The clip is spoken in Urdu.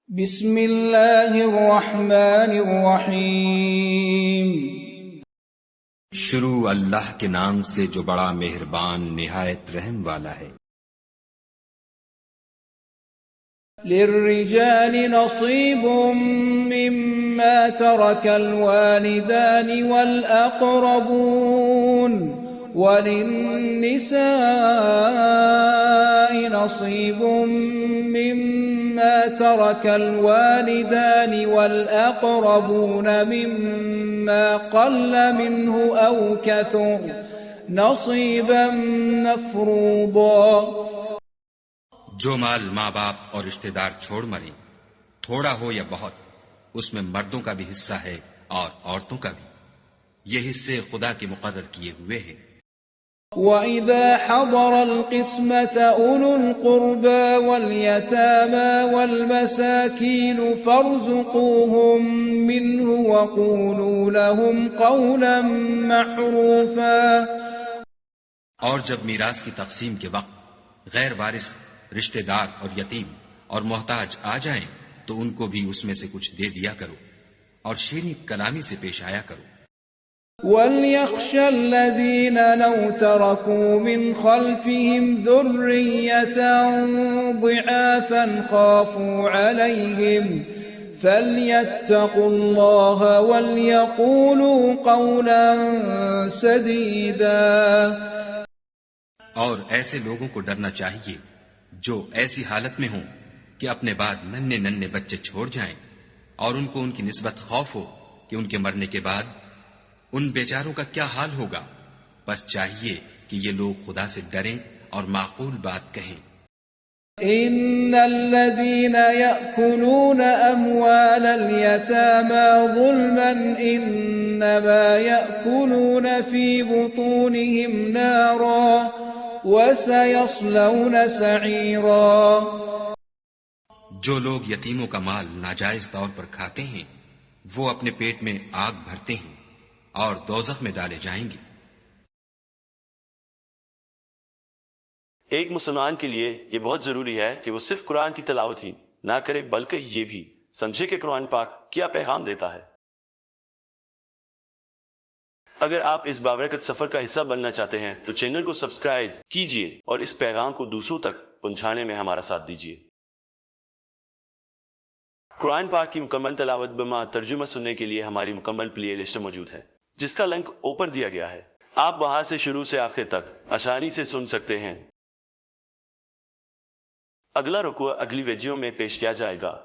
بسم اللہ الرحمن الرحیم۔ شروع اللہ کے نام سے جو بڑا مہربان نہایت رحم والا ہے۔ للرجال نصیب مما ترک الوالدان والاقربون وللنساء نصیب مما ترك الوالدان والأقربون مما قل منه أو كثر نصيبا مفروضا۔ جو مال ماں باپ اور رشتہ دار چھوڑ مریں، تھوڑا ہو یا بہت، اس میں مردوں کا بھی حصہ ہے اور عورتوں کا بھی، یہ حصے خدا کے مقرر کیے ہوئے ہیں۔ وَإِذَا حَضَرَ الْقِسْمَةَ أُولُو الْقُرْبَى وَالْيَتَامَى وَالْمَسَاكِينُ فَارْزُقُوهُم مِّنْهُ وَقُولُوا لَهُمْ قَوْلًا مَّعْرُوفًا۔ اور جب میراث کی تقسیم کے وقت غیر وارث رشتہ دار اور یتیم اور محتاج آ جائیں تو ان کو بھی اس میں سے کچھ دے دیا کرو اور شیریں کلامی سے پیش آیا کرو۔ وَلْيَخْشَ الَّذِينَ لَوْ تَرَكُوا مِنْ خَلْفِهِمْ ذُرِّيَّةً ضِعَافًا خَافُوا عَلَيْهِمْ فَلْيَتَّقُوا اللَّهَ وَلْيَقُولُوا قَوْلًا سَدِيدًا۔ اور ایسے لوگوں کو ڈرنا چاہیے جو ایسی حالت میں ہوں کہ اپنے بعد ننھے ننھے بچے چھوڑ جائیں اور ان کو ان کی نسبت خوف ہو کہ ان کے مرنے کے بعد ان بیچاروں کا کیا حال ہوگا، بس چاہیے کہ یہ لوگ خدا سے ڈریں اور معقول بات کہیں۔ ان الذين يأكلون اموال اليتامى ظلما انما يأكلون في بطونهم نارا وسيصلون سعيرا۔ جو لوگ یتیموں کا مال ناجائز طور پر کھاتے ہیں وہ اپنے پیٹ میں آگ بھرتے ہیں اور دوزخ میں ڈالے جائیں گے۔ ایک مسلمان کے لیے یہ بہت ضروری ہے کہ وہ صرف قرآن کی تلاوت ہی نہ کرے بلکہ یہ بھی سمجھے کہ قرآن پاک کیا پیغام دیتا ہے۔ اگر آپ اس بابرکت سفر کا حصہ بننا چاہتے ہیں تو چینل کو سبسکرائب کیجئے اور اس پیغام کو دوسروں تک پہنچانے میں ہمارا ساتھ دیجئے۔ قرآن پاک کی مکمل تلاوت بما ترجمہ سننے کے لیے ہماری مکمل پلے لسٹ موجود ہے جس کا لنک اوپر دیا گیا ہے۔ آپ وہاں سے شروع سے آخر تک آسانی سے سن سکتے ہیں۔ اگلا رکوع اگلی ویڈیو میں پیش کیا جائے گا۔